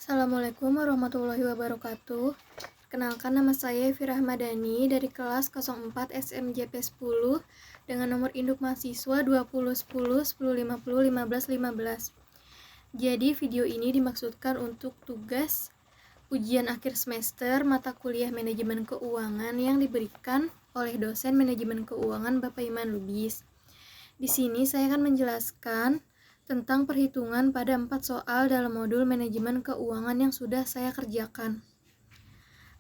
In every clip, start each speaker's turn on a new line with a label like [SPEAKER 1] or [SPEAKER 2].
[SPEAKER 1] Assalamualaikum warahmatullahi wabarakatuh. Perkenalkan, nama saya Evi Rahmadani dari kelas 04 SMJP 10 dengan nomor induk mahasiswa 201010501515. Jadi video ini dimaksudkan untuk tugas ujian akhir semester mata kuliah manajemen keuangan yang diberikan oleh dosen manajemen keuangan Bapak Iman Lubis. Di sini saya akan menjelaskan tentang perhitungan pada 4 soal dalam modul manajemen keuangan yang sudah saya kerjakan.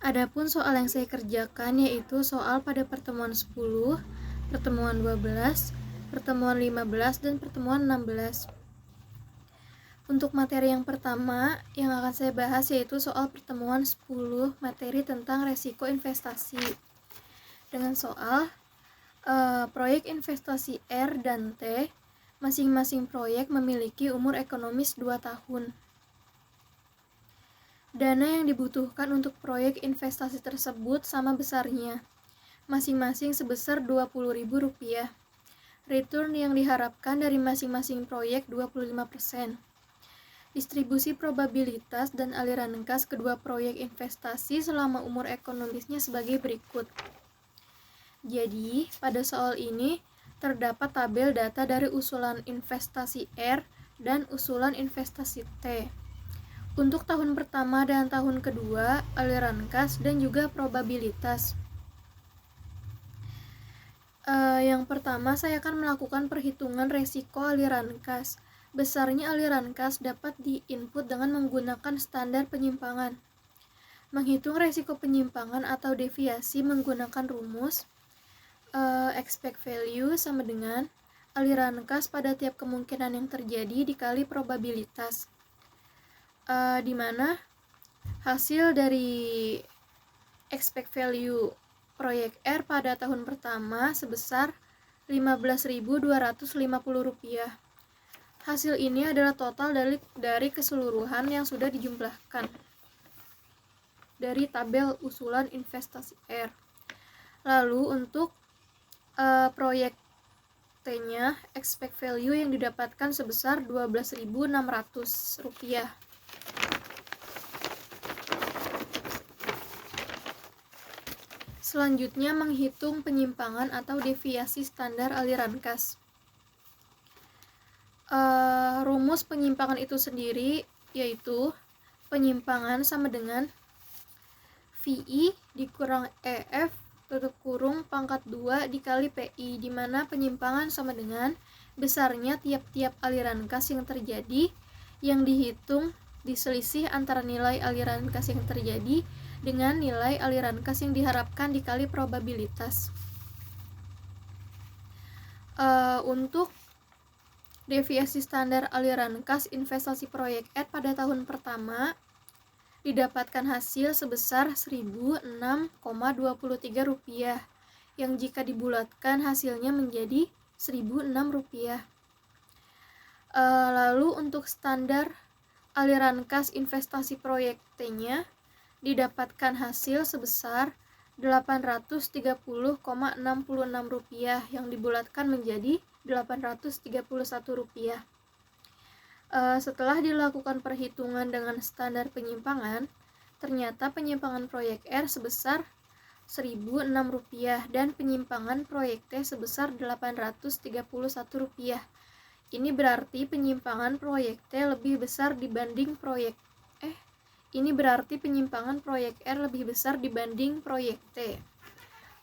[SPEAKER 1] Adapun soal yang saya kerjakan yaitu soal pada pertemuan 10, pertemuan 12, pertemuan 15, dan pertemuan 16. Untuk materi yang pertama yang akan saya bahas yaitu soal pertemuan 10, materi tentang resiko investasi. Dengan soal proyek investasi R dan T, masing-masing proyek memiliki umur ekonomis 2 tahun. Dana yang dibutuhkan untuk proyek investasi tersebut sama besarnya, masing-masing sebesar Rp20.000. Return yang diharapkan dari masing-masing proyek 25%. Distribusi probabilitas dan aliran kas kedua proyek investasi selama umur ekonomisnya sebagai berikut. Jadi, pada soal ini terdapat tabel data dari usulan investasi R dan usulan investasi T. Untuk tahun pertama dan tahun kedua, aliran kas dan juga probabilitas. Yang pertama, saya akan melakukan perhitungan resiko aliran kas. Besarnya aliran kas dapat diinput dengan menggunakan standar penyimpangan. Menghitung resiko penyimpangan atau deviasi menggunakan rumus expect value sama dengan aliran kas pada tiap kemungkinan yang terjadi dikali probabilitas, di mana hasil dari expect value proyek R pada tahun pertama sebesar Rp15.250. Hasil ini adalah total dari keseluruhan yang sudah dijumlahkan dari tabel usulan investasi R. Lalu untuk proyek T-nya, expect value yang didapatkan sebesar Rp12.600. Selanjutnya, menghitung penyimpangan atau deviasi standar aliran kas. Rumus penyimpangan itu sendiri yaitu penyimpangan sama dengan VI dikurang EF tutup kurung pangkat 2 dikali PI, di mana penyimpangan sama dengan besarnya tiap-tiap aliran kas yang terjadi yang dihitung diselisih antara nilai aliran kas yang terjadi dengan nilai aliran kas yang diharapkan dikali probabilitas. Untuk deviasi standar aliran kas investasi proyek R pada tahun pertama didapatkan hasil sebesar Rp1.006,23 yang jika dibulatkan hasilnya menjadi Rp1.006. Lalu untuk standar aliran kas investasi proyek T-nya didapatkan hasil sebesar Rp830,66 yang dibulatkan menjadi Rp831. Setelah dilakukan perhitungan dengan standar penyimpangan, ternyata penyimpangan proyek R sebesar Rp1.006 dan penyimpangan proyek T sebesar Rp831. Ini berarti penyimpangan proyek T lebih besar dibanding proyek R lebih besar dibanding proyek T.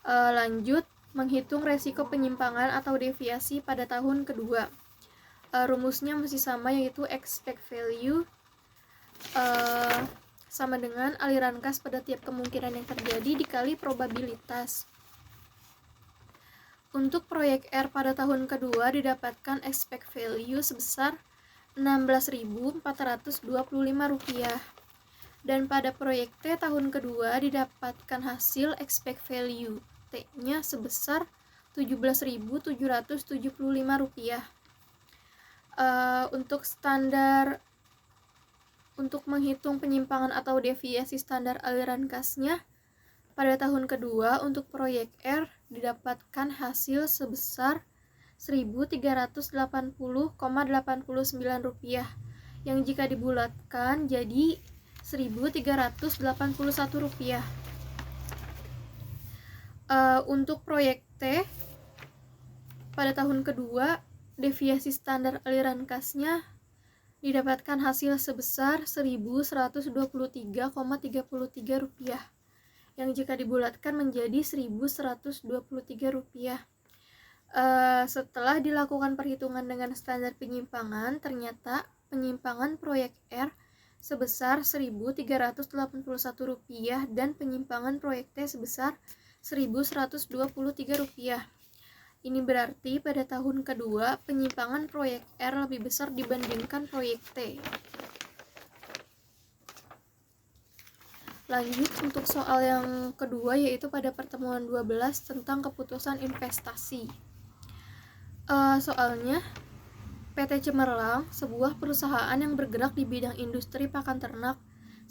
[SPEAKER 1] Lanjut, menghitung resiko penyimpangan atau deviasi pada tahun kedua. Rumusnya masih sama yaitu expect value sama dengan aliran kas pada tiap kemungkinan yang terjadi dikali probabilitas. Untuk proyek R pada tahun kedua didapatkan expect value sebesar Rp16.425 dan pada proyek T tahun kedua didapatkan hasil expect value T-nya sebesar Rp17.775. Untuk menghitung penyimpangan atau deviasi standar aliran kasnya pada tahun kedua untuk proyek R didapatkan hasil sebesar Rp1.380,89 yang jika dibulatkan jadi Rp1.381. Untuk proyek T pada tahun kedua, deviasi standar aliran kasnya didapatkan hasil sebesar Rp1.123,33, yang jika dibulatkan menjadi Rp1.123. Setelah dilakukan perhitungan dengan standar penyimpangan, ternyata penyimpangan proyek R sebesar Rp1.381 dan penyimpangan proyek T sebesar Rp1.123. Ini berarti pada tahun kedua penyimpangan proyek R lebih besar dibandingkan proyek T. Lanjut untuk soal yang kedua, yaitu pada pertemuan 12 tentang keputusan investasi. Soalnya, PT Cemerlang, sebuah perusahaan yang bergerak di bidang industri pakan ternak,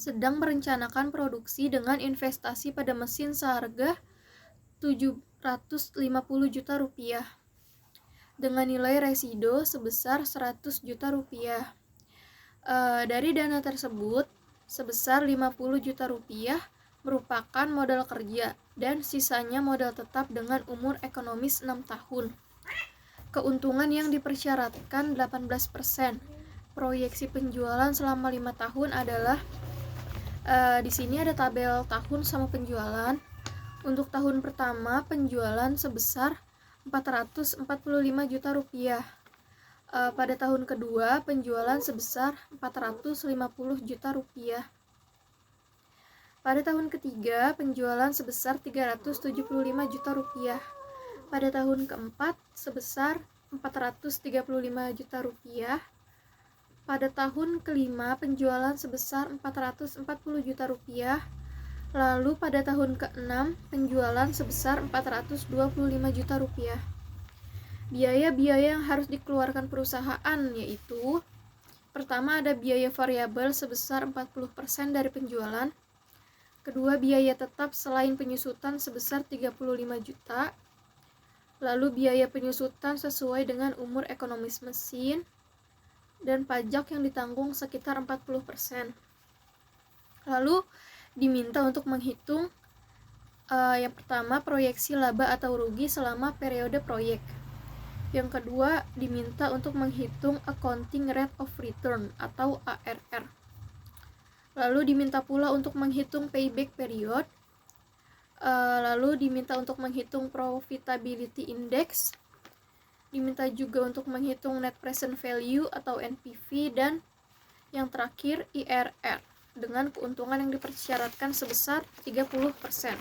[SPEAKER 1] sedang merencanakan produksi dengan investasi pada mesin seharga Rp750 juta dengan nilai resido sebesar Rp100 juta. Dari dana tersebut, sebesar Rp50 juta merupakan modal kerja dan sisanya modal tetap dengan umur ekonomis 6 tahun. Keuntungan yang dipersyaratkan 18%. Proyeksi penjualan selama 5 tahun adalah di sini ada tabel tahun sama penjualan. Untuk tahun pertama penjualan sebesar Rp445 juta. Pada tahun kedua penjualan sebesar Rp450 juta. Pada tahun ketiga penjualan sebesar Rp375 juta. Pada tahun keempat sebesar Rp435 juta. Pada tahun kelima penjualan sebesar Rp440 juta. Lalu pada tahun ke-6 penjualan sebesar Rp425 juta. Biaya-biaya yang harus dikeluarkan perusahaan yaitu: pertama, ada biaya variabel sebesar 40% dari penjualan. Kedua, biaya tetap selain penyusutan sebesar Rp35 juta. Lalu biaya penyusutan sesuai dengan umur ekonomis mesin, dan pajak yang ditanggung sekitar 40%. Lalu diminta untuk menghitung yang pertama, proyeksi laba atau rugi selama periode proyek. Yang kedua, diminta untuk menghitung accounting rate of return atau ARR. Lalu diminta pula untuk menghitung payback period. Lalu diminta untuk menghitung profitability index. Diminta juga untuk menghitung net present value atau NPV, dan yang terakhir IRR dengan keuntungan yang dipersyaratkan sebesar 30%.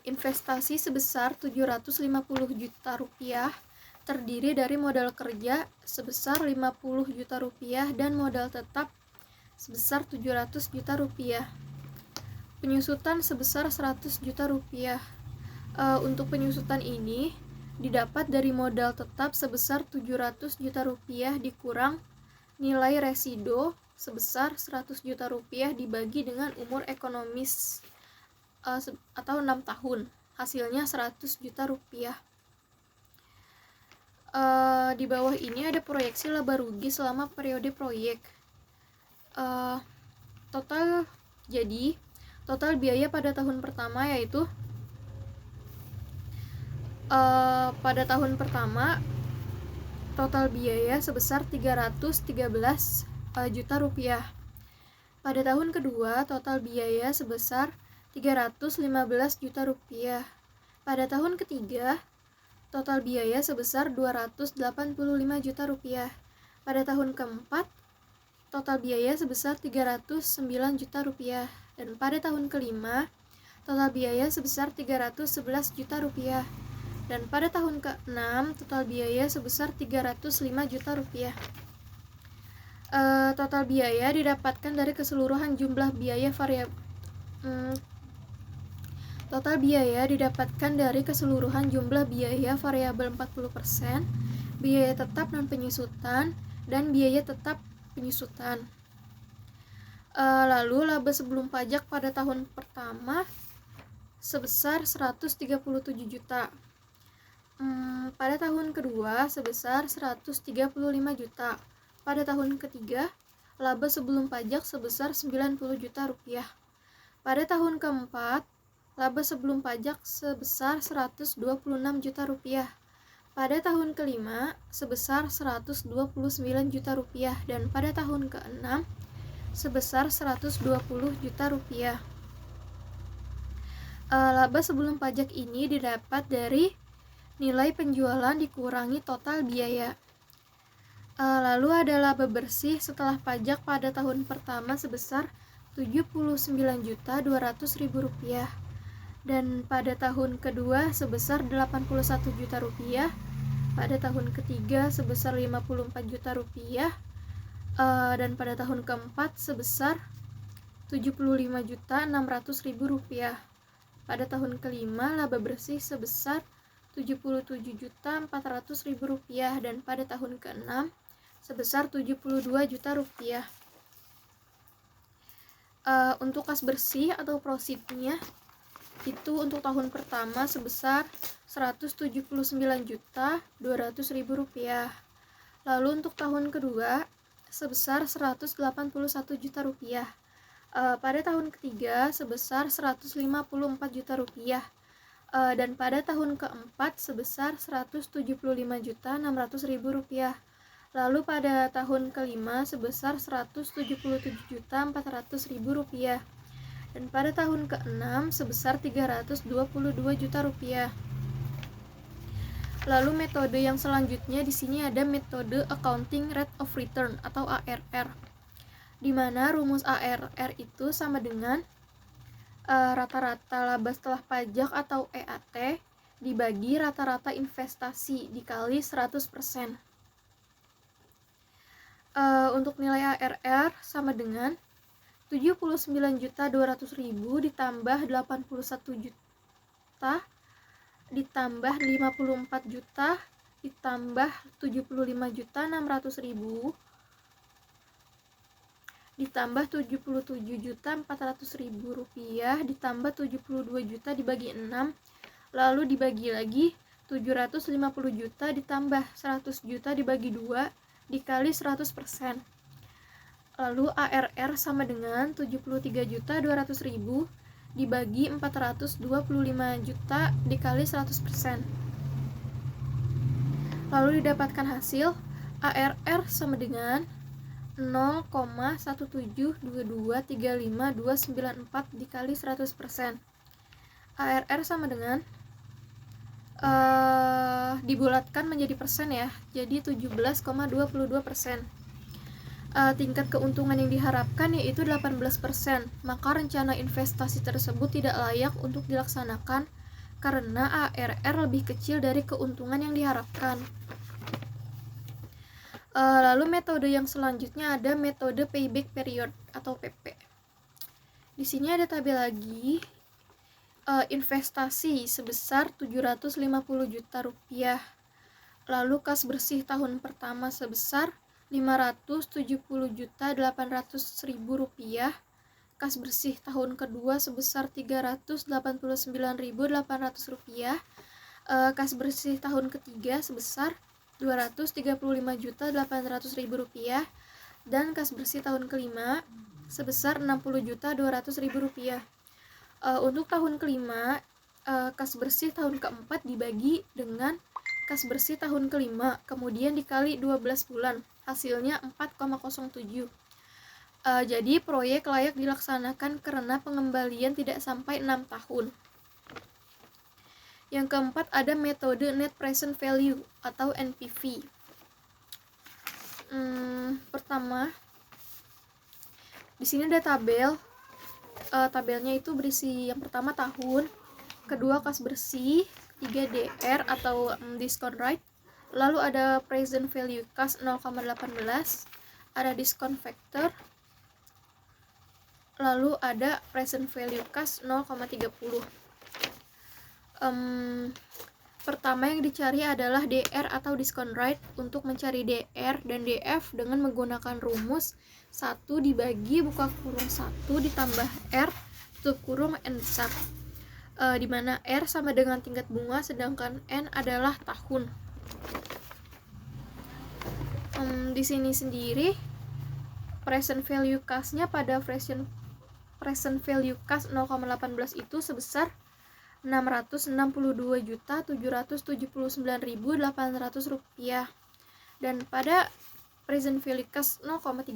[SPEAKER 1] Investasi sebesar Rp750 juta terdiri dari modal kerja sebesar Rp50 juta dan modal tetap sebesar Rp700 juta. Penyusutan sebesar Rp100 juta. Untuk penyusutan ini didapat dari modal tetap sebesar Rp700 juta dikurang nilai resido sebesar Rp100 juta dibagi dengan umur ekonomis atau 6 tahun. Hasilnya Rp100 juta. Di bawah ini ada proyeksi laba rugi selama periode proyek. Total biaya pada tahun pertama yaitu pada tahun pertama total biaya sebesar Rp313 juta. Pada tahun kedua total biaya sebesar Rp315 juta. Pada tahun ketiga total biaya sebesar Rp285 juta. Pada tahun keempat total biaya sebesar Rp309 juta. Dan pada tahun kelima total biaya sebesar Rp311 juta. Dan pada tahun ke-6 total biaya sebesar Rp305 juta. Total biaya didapatkan dari keseluruhan jumlah biaya variabel. Total biaya didapatkan dari keseluruhan jumlah biaya variabel 40%, biaya tetap non penyusutan, dan biaya tetap penyusutan. Lalu laba sebelum pajak pada tahun pertama sebesar Rp137 juta. Pada tahun kedua sebesar 135 juta. Pada tahun ketiga, laba sebelum pajak sebesar 90 juta rupiah. Pada tahun keempat, laba sebelum pajak sebesar 126 juta rupiah. Pada tahun kelima, sebesar 129 juta rupiah. Dan pada tahun keenam, sebesar 120 juta rupiah. Laba sebelum pajak ini didapat dari nilai penjualan dikurangi total biaya. Lalu ada laba bersih setelah pajak pada tahun pertama sebesar 79.200.000 rupiah. Dan pada tahun kedua sebesar 81 juta rupiah. Pada tahun ketiga sebesar 54 juta rupiah. Dan pada tahun keempat sebesar 75.600.000 rupiah. Pada tahun kelima laba bersih sebesar 77.400.000 rupiah. Dan pada tahun keenam sebesar 72 juta rupiah. Untuk kas bersih atau prositnya itu untuk tahun pertama sebesar 179.200.000 rupiah. Lalu untuk tahun kedua sebesar 181 juta rupiah. Pada tahun ketiga sebesar 154 juta rupiah. Dan pada tahun keempat sebesar 175.600.000 rupiah. Lalu pada tahun kelima sebesar 177.400.000 rupiah. Dan pada tahun keenam sebesar 322 juta rupiah. Lalu metode yang selanjutnya di sini ada metode Accounting Rate of Return atau ARR. Di mana rumus ARR itu sama dengan rata-rata laba setelah pajak atau EAT dibagi rata-rata investasi dikali 100%. Untuk nilai ARR sama dengan 79.200.000 ditambah 81 juta ditambah 54 juta ditambah 75.600.000 ditambah 77.400.000 rupiah ditambah 72 juta dibagi 6, lalu dibagi lagi 750 juta ditambah 100 juta dibagi 2 dikali 100%. Lalu ARR sama dengan 73.200.000 dibagi 425 juta dikali 100%. Lalu didapatkan hasil ARR sama dengan 0,172235294 dikali 100%. ARR sama dengan dibulatkan menjadi persen ya, jadi 17,22%. Tingkat keuntungan yang diharapkan yaitu 18%. Maka rencana investasi tersebut tidak layak untuk dilaksanakan karena ARR lebih kecil dari keuntungan yang diharapkan. Lalu metode yang selanjutnya ada metode payback period atau PP. Di sini ada tabel lagi investasi sebesar 750 juta rupiah. Lalu kas bersih tahun pertama sebesar 570.800.000 rupiah. Kas bersih tahun kedua sebesar 389.800 rupiah. Kas bersih tahun ketiga sebesar 235.800.000 rupiah, dan kas bersih tahun kelima sebesar 60.200.000 rupiah. Untuk tahun kelima, kas bersih tahun keempat dibagi dengan kas bersih tahun kelima, kemudian dikali 12 bulan, hasilnya 4,07. Jadi proyek layak dilaksanakan karena pengembalian tidak sampai 6 tahun. Yang keempat ada metode Net Present Value atau NPV. Pertama, di sini ada tabel. Tabelnya itu berisi yang pertama tahun, kedua kas bersih, 3 DR atau discount rate. Lalu ada present value kas 0,18, ada discount factor. Lalu ada present value kas 0,30. Pertama yang dicari adalah DR atau discount rate. Untuk mencari DR dan DF dengan menggunakan rumus 1 dibagi buka kurung 1 ditambah R tutup kurung N besar. di mana R sama dengan tingkat bunga sedangkan N adalah tahun. Di sini sendiri present value cost-nya pada present value cost 0,18 itu sebesar 662.779.800 rupiah, dan pada present value cost 0,30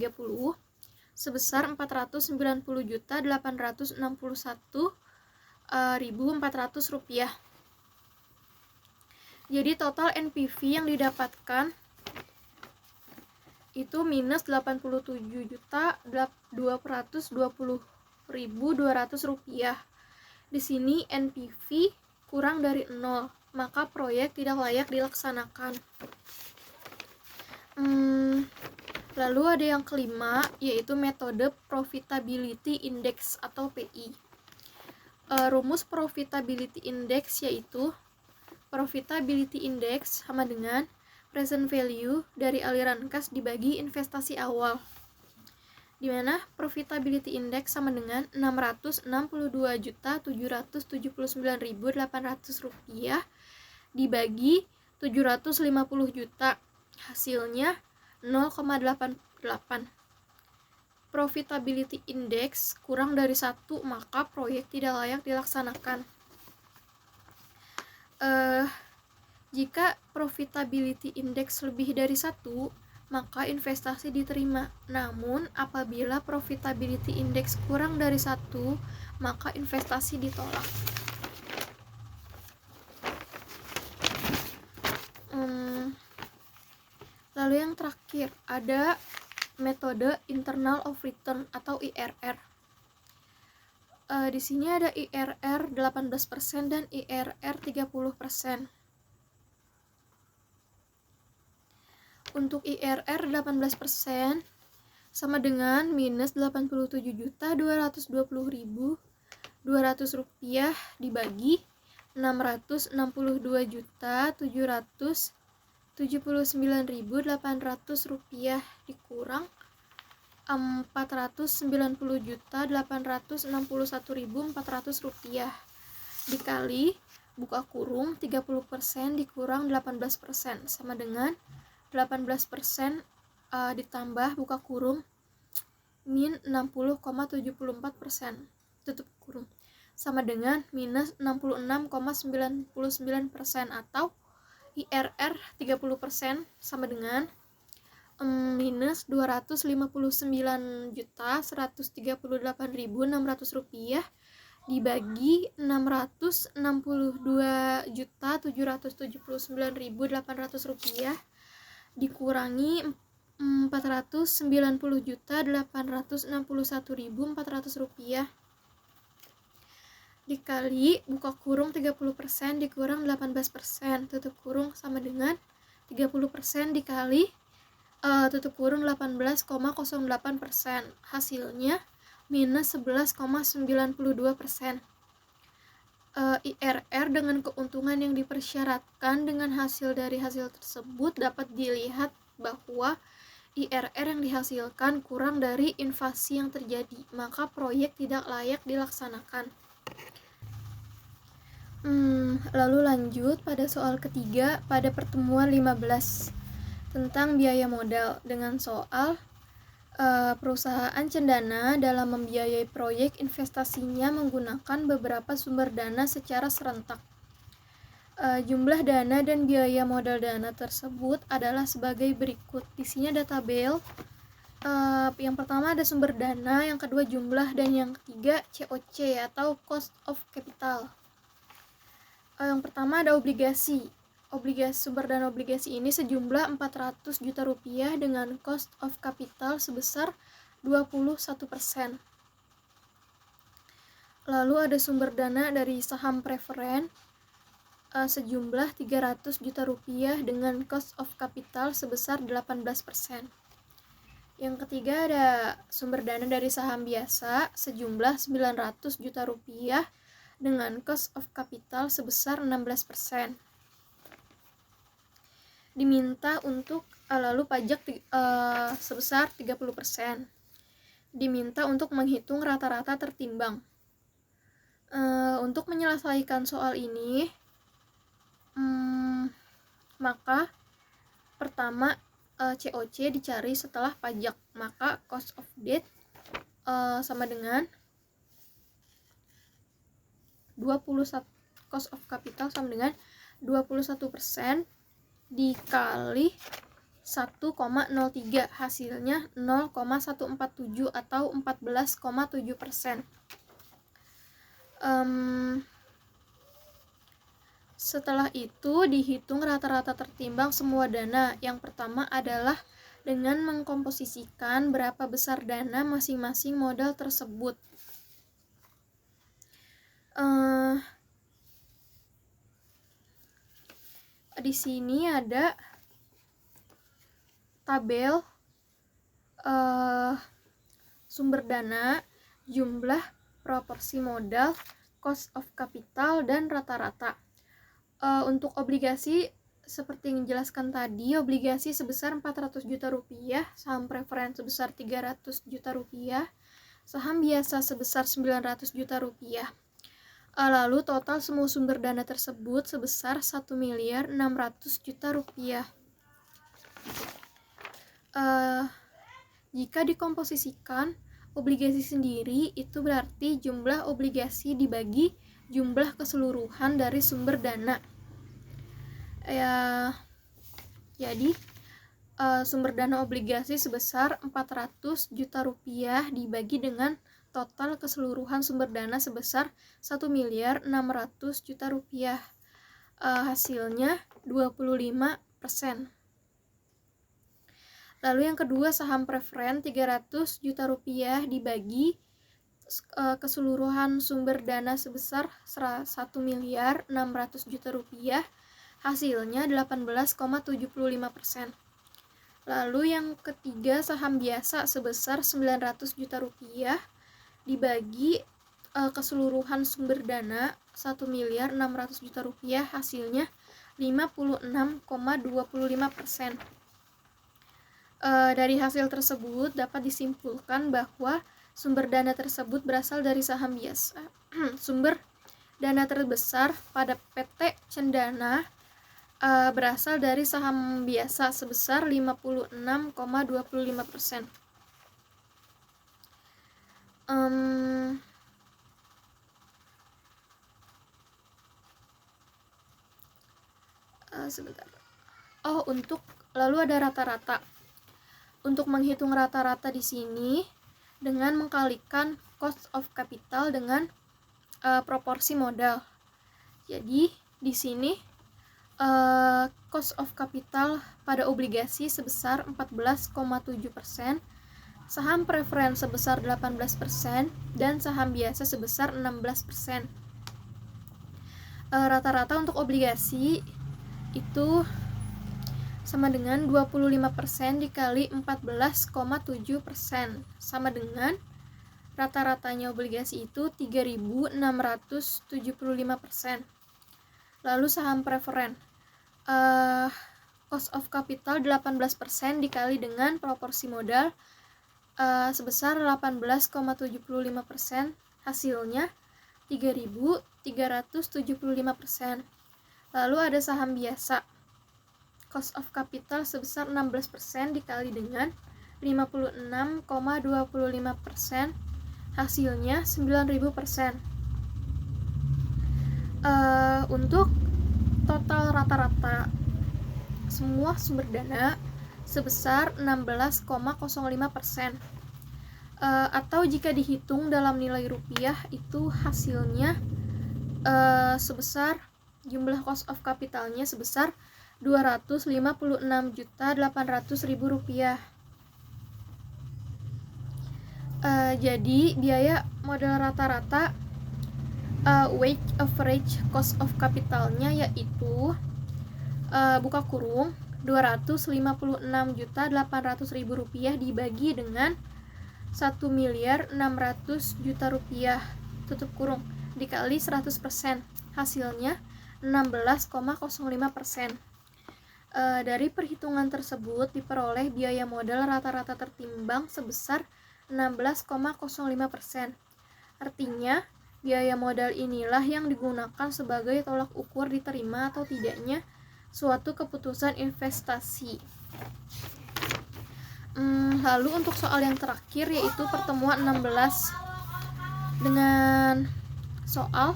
[SPEAKER 1] sebesar 490.861.400 rupiah. Jadi total NPV yang didapatkan itu minus 87.220.200 rupiah. Di sini NPV kurang dari 0, maka proyek tidak layak dilaksanakan. Lalu ada yang kelima, yaitu metode Profitability Index atau PI. Rumus Profitability Index yaitu Profitability Index sama dengan present value dari aliran kas dibagi investasi awal, di mana Profitability Index sama dengan 662.779.800 rupiah dibagi 750 juta, hasilnya 0,88. Profitability Index kurang dari 1, maka proyek tidak layak dilaksanakan. Jika Profitability Index lebih dari 1, maka investasi diterima. Namun, apabila Profitability Index kurang dari 1, maka investasi ditolak. Lalu yang terakhir, ada metode Internal of Return atau IRR. Di sini ada IRR 18% dan IRR 30%. Untuk IRR 18% sama dengan minus 87.220.200 rupiah dibagi 662.779.800 rupiah dikurang 490.861.400 rupiah dikali buka kurung 30% dikurang 18% sama dengan 18% ditambah buka kurung min 60,74% tutup kurung sama dengan minus 66,99% atau IRR 30% sama dengan minus 259.138.600 rupiah dibagi 662.779.800 rupiah dikurangi 490.861.400 rupiah dikali buka kurung 30% dikurang 18% tutup kurung sama dengan 30% dikali tutup kurung 18,08%, hasilnya minus 11,92%. IRR dengan keuntungan yang dipersyaratkan dengan hasil dari hasil tersebut dapat dilihat bahwa IRR yang dihasilkan kurang dari invasi yang terjadi, maka proyek tidak layak dilaksanakan. Lalu lanjut pada soal ketiga pada pertemuan 15 tentang biaya modal dengan soal perusahaan cendana dalam membiayai proyek investasinya menggunakan beberapa sumber dana secara serentak. Jumlah dana dan biaya modal dana tersebut adalah sebagai berikut. Di sini ada tabel. Yang pertama ada sumber dana, yang kedua jumlah, dan yang ketiga COC atau cost of capital. Yang pertama ada obligasi. Sumber dana obligasi ini sejumlah 400 juta rupiah dengan cost of capital sebesar 21%. Lalu ada sumber dana dari saham preferen sejumlah 300 juta rupiah dengan cost of capital sebesar 18%. Yang ketiga ada sumber dana dari saham biasa sejumlah 900 juta rupiah dengan cost of capital sebesar 16%. Diminta untuk lalu pajak sebesar 30%. Diminta untuk menghitung rata-rata tertimbang. Untuk menyelesaikan soal ini, maka pertama COC dicari setelah pajak, maka cost of debt sama dengan 21, cost of capital sama dengan 21% dikali 1,03, hasilnya 0,147 atau 14,7%. Setelah itu dihitung rata-rata tertimbang semua dana. Yang pertama adalah dengan mengkomposisikan berapa besar dana masing-masing modal tersebut. Di sini ada tabel sumber dana, jumlah, proporsi modal, cost of capital, dan rata-rata. Untuk obligasi, seperti yang dijelaskan tadi, obligasi sebesar 400 juta rupiah, saham preferen sebesar 300 juta rupiah, saham biasa sebesar 900 juta rupiah. Lalu total semua sumber dana tersebut sebesar 1.600.000.000 rupiah. Jika dikomposisikan obligasi sendiri, itu berarti jumlah obligasi dibagi jumlah keseluruhan dari sumber dana. Jadi sumber dana obligasi sebesar 400 juta rupiah dibagi dengan total keseluruhan sumber dana sebesar 1.600.000.000 rupiah. Hasilnya 25%. Lalu yang kedua, saham preferen 300 juta rupiah dibagi keseluruhan sumber dana sebesar 1.600.000.000 rupiah, hasilnya 18,75%. Lalu yang ketiga, saham biasa sebesar 900 juta rupiah dibagi keseluruhan sumber dana 1.600.000.000 rupiah, hasilnya 56,25%. Dari hasil tersebut dapat disimpulkan bahwa sumber dana tersebut berasal dari saham biasa. Sumber dana terbesar pada PT Cendana berasal dari saham biasa sebesar 56,25%. Lalu ada rata-rata. Untuk menghitung rata-rata di sini dengan mengkalikan cost of capital dengan proporsi modal. Jadi di sini cost of capital pada obligasi sebesar 14,7%, saham preferen sebesar 18%, dan saham biasa sebesar 16%. Rata-rata untuk obligasi itu sama dengan 25% dikali 14,7%, sama dengan rata-ratanya obligasi itu 3.675%. Lalu saham preferen, cost of capital 18% dikali dengan proporsi modal sebesar 18,75%, hasilnya 3.375%. Lalu ada saham biasa, cost of capital sebesar 16% dikali dengan 56,25%, hasilnya 9.000%. Untuk total rata-rata semua sumber dana sebesar 16,05%. Atau jika dihitung dalam nilai rupiah, itu hasilnya sebesar jumlah cost of capitalnya sebesar 256.800.000 rupiah. Jadi biaya modal rata-rata weight average cost of capitalnya yaitu buka kurung 256.800.000 rupiah dibagi dengan 1.600.000.000 rupiah tutup kurung dikali 100%, hasilnya 16,05%. Dari perhitungan tersebut diperoleh biaya modal rata-rata tertimbang sebesar 16,05%. Artinya Biaya modal inilah yang digunakan sebagai tolak ukur diterima atau tidaknya suatu keputusan investasi. Lalu untuk soal yang terakhir yaitu pertemuan 16 dengan soal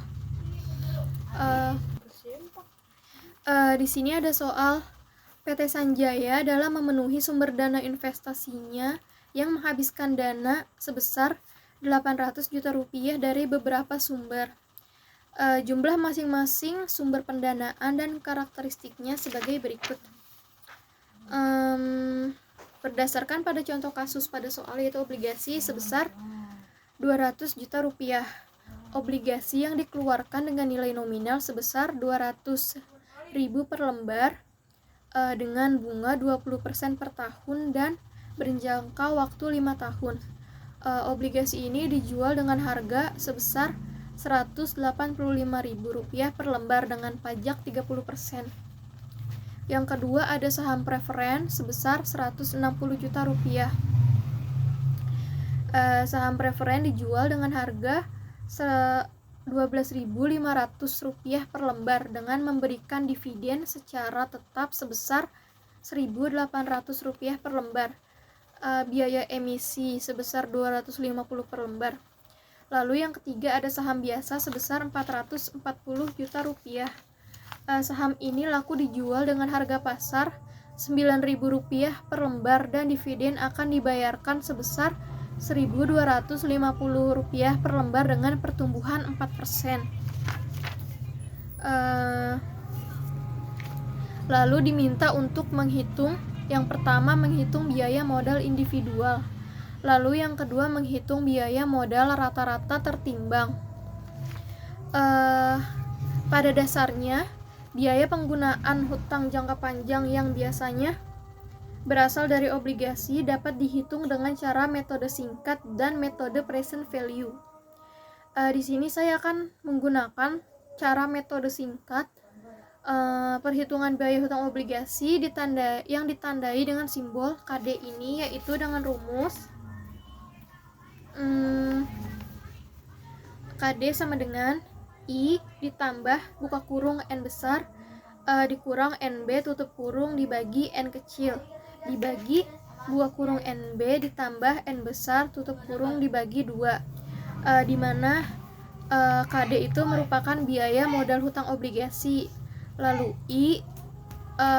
[SPEAKER 1] di sini ada soal PT Sanjaya dalam memenuhi sumber dana investasinya yang menghabiskan dana sebesar 800 juta rupiah dari beberapa sumber. Jumlah masing-masing sumber pendanaan dan karakteristiknya sebagai berikut. Berdasarkan pada contoh kasus pada soal yaitu obligasi sebesar 200 juta rupiah. Obligasi yang dikeluarkan dengan nilai nominal sebesar 200.000 per lembar dengan bunga 20% per tahun dan berjangka waktu 5 tahun. Obligasi ini dijual dengan harga sebesar Rp185.000 per lembar dengan pajak 30%. Yang kedua ada saham preferen sebesar Rp160 juta. Saham preferen dijual dengan harga Rp12.500 per lembar dengan memberikan dividen secara tetap sebesar Rp1.800 per lembar. Biaya emisi sebesar Rp250 per lembar. Lalu yang ketiga ada saham biasa sebesar Rp440 juta. Saham ini laku dijual dengan harga pasar Rp9.000 per lembar dan dividen akan dibayarkan sebesar Rp1.250 per lembar dengan pertumbuhan 4%. Lalu diminta untuk menghitung, yang pertama menghitung biaya modal individual, lalu yang kedua menghitung biaya modal rata-rata tertimbang. Pada dasarnya biaya penggunaan hutang jangka panjang yang biasanya berasal dari obligasi dapat dihitung dengan cara metode singkat dan metode present value. Di sini saya akan menggunakan cara metode singkat. Perhitungan biaya hutang obligasi yang ditandai dengan simbol KD ini yaitu dengan rumus KD sama dengan I ditambah buka kurung N besar dikurang NB tutup kurung dibagi N kecil dibagi buka kurung NB ditambah N besar tutup kurung dibagi 2, di mana KD itu merupakan biaya modal hutang obligasi, lalu I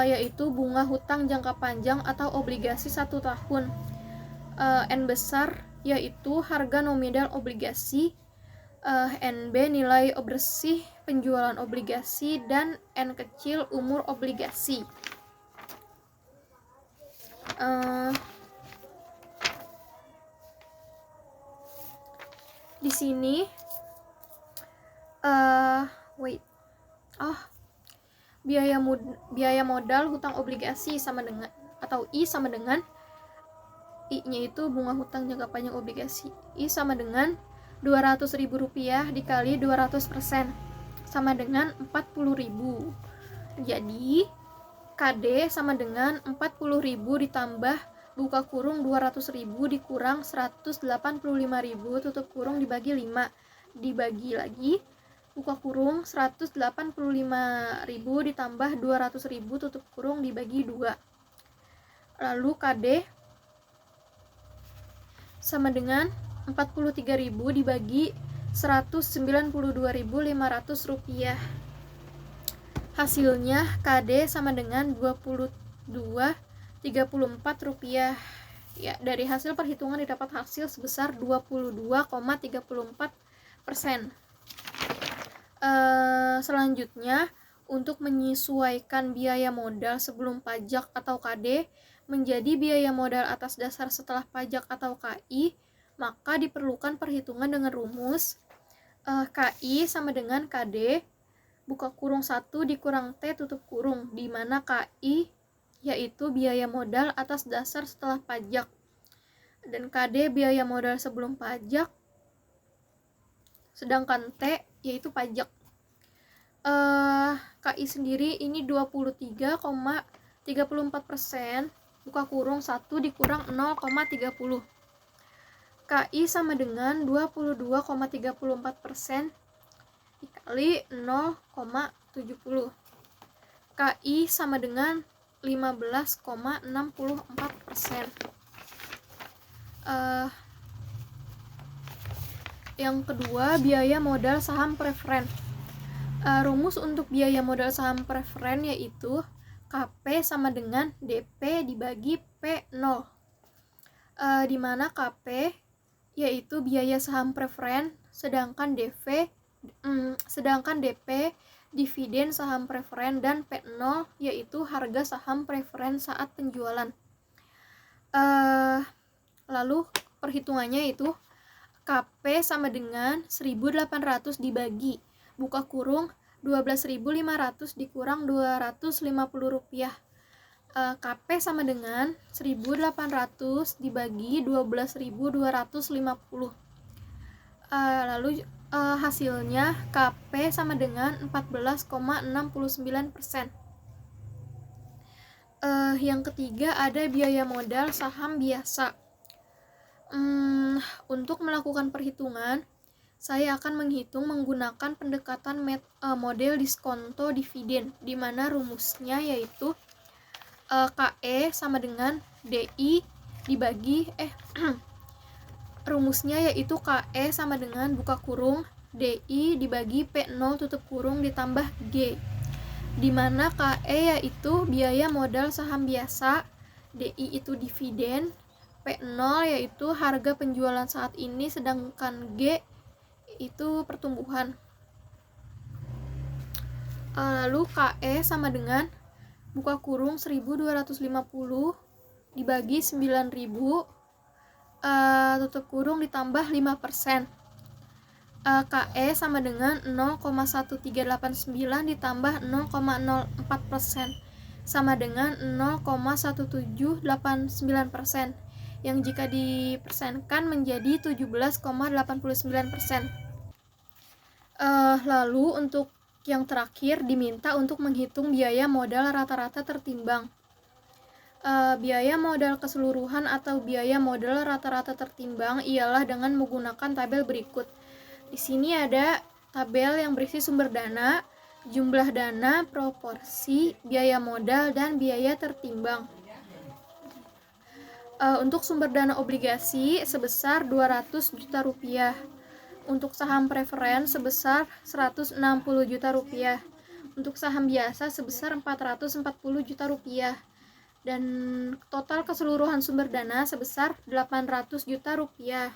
[SPEAKER 1] yaitu bunga hutang jangka panjang atau obligasi 1 tahun, N besar yaitu harga nominal obligasi, NB nilai bersih penjualan obligasi, dan N kecil umur obligasi. Di sini biaya modal hutang obligasi sama dengan atau I sama dengan I-nya itu bunga hutang jangka panjang obligasi. I sama dengan Rp200.000 dikali 200% sama dengan 40.000. Jadi KD sama dengan 40.000 ditambah buka kurung 200.000 dikurang 185.000 tutup kurung dibagi 5 dibagi lagi buka kurung 185.000 ditambah 200.000 tutup kurung dibagi 2. Lalu KD sama dengan 43.000 dibagi Rp192.500. Hasilnya KD sama dengan Rp22.34. Ya, dari hasil perhitungan didapat hasil sebesar 22,34%. Selanjutnya, untuk menyesuaikan biaya modal sebelum pajak atau KD menjadi biaya modal atas dasar setelah pajak atau KI, maka diperlukan perhitungan dengan rumus KI sama dengan KD buka kurung 1 dikurang T tutup kurung, di mana KI yaitu biaya modal atas dasar setelah pajak dan KD biaya modal sebelum pajak, sedangkan T yaitu pajak. KI sendiri ini 23,34%, buka kurung 1 dikurang 0,30. KI sama dengan 22,34% dikali 0,70. KI sama dengan 15,64%. Yang kedua, biaya modal saham preferen. Rumus untuk biaya modal saham preferen yaitu KP sama dengan DP dibagi P0, di mana KP yaitu biaya saham preferen, sedangkan DP dividen saham preferen, dan P0 yaitu harga saham preferen saat penjualan. Lalu perhitungannya itu KP sama dengan 1.800 dibagi buka kurung 12.500 dikurang 250 rupiah. KP sama dengan 1.800 dibagi 12.250. Lalu hasilnya KP sama dengan 14,69%. Yang ketiga ada biaya modal saham biasa. Untuk melakukan perhitungan, saya akan menghitung menggunakan pendekatan model diskonto dividen, di mana rumusnya yaitu KE sama dengan DI dibagi rumusnya yaitu KE sama dengan buka kurung DI dibagi P0 tutup kurung ditambah G, di mana KE yaitu biaya modal saham biasa, DI itu dividen, P0 yaitu harga penjualan saat ini, sedangkan G itu pertumbuhan. Lalu KE sama dengan buka kurung 1.250 dibagi 9.000 tutup kurung ditambah 5%. KE sama dengan 0,1389 ditambah 0,04% sama dengan 0,1789%, yang jika dipersenkan menjadi 17,89%. Lalu untuk yang terakhir diminta untuk menghitung biaya modal rata-rata tertimbang. Biaya modal keseluruhan atau biaya modal rata-rata tertimbang ialah dengan menggunakan tabel berikut. Di sini ada tabel yang berisi sumber dana, jumlah dana, proporsi, biaya modal, dan biaya tertimbang. Untuk sumber dana obligasi sebesar 200 juta rupiah. Untuk saham preferen sebesar 160 juta rupiah. Untuk saham biasa sebesar 440 juta rupiah. Dan total keseluruhan sumber dana sebesar 800 juta rupiah.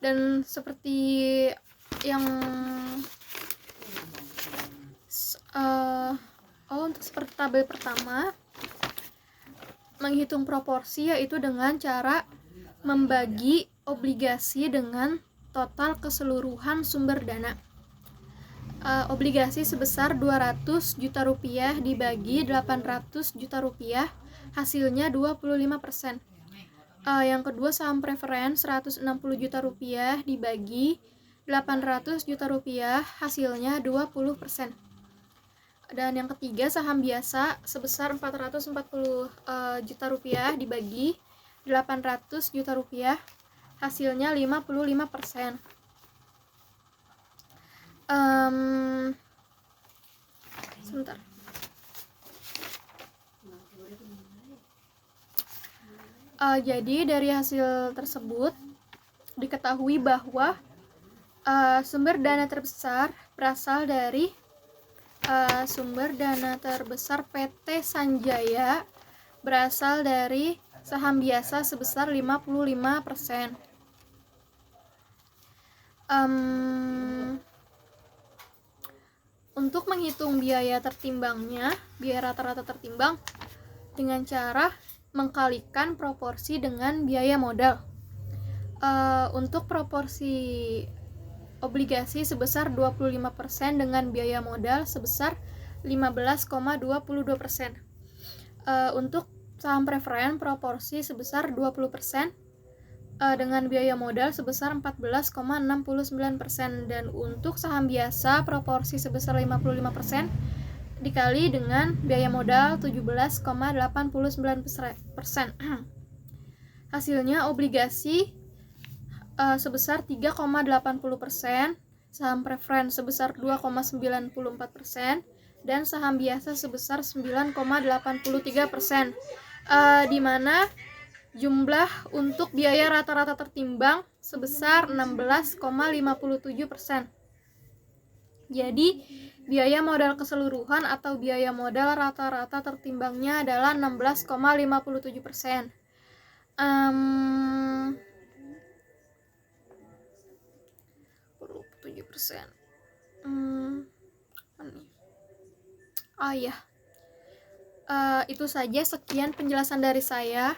[SPEAKER 1] Dan seperti yang untuk seperti tabel pertama, menghitung proporsi yaitu dengan cara membagi obligasi dengan total keseluruhan sumber dana. Obligasi sebesar 200 juta rupiah dibagi 800 juta rupiah, hasilnya 25%. Yang kedua, saham preferen 160 juta rupiah dibagi 800 juta rupiah, hasilnya 20%. Dan yang ketiga, saham biasa sebesar 440 juta rupiah dibagi 800 juta rupiah, hasilnya 55%. Sebentar. Jadi dari hasil tersebut diketahui bahwa sumber dana terbesar berasal dari PT Sanjaya berasal dari saham biasa sebesar 55%. Untuk menghitung biaya tertimbangnya, biaya rata-rata tertimbang dengan cara mengkalikan proporsi dengan biaya modal. Untuk proporsi obligasi sebesar 25% dengan biaya modal sebesar 15,22%. Untuk saham preferen proporsi sebesar 20% dengan biaya modal sebesar 14,69%, dan untuk saham biasa proporsi sebesar 55% dikali dengan biaya modal 17,89%. Hasilnya obligasi sebesar 3,80%, saham preferen sebesar 2,94%, dan saham biasa sebesar 9,83%. Di mana jumlah untuk biaya rata-rata tertimbang sebesar 16,57%. Jadi, biaya modal keseluruhan atau biaya modal rata-rata tertimbangnya adalah 16,57%. 7%. Itu saja, sekian penjelasan dari saya.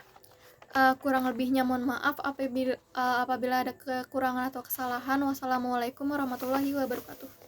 [SPEAKER 1] Kurang lebihnya mohon maaf apabila ada kekurangan atau kesalahan. Wassalamualaikum warahmatullahi wabarakatuh.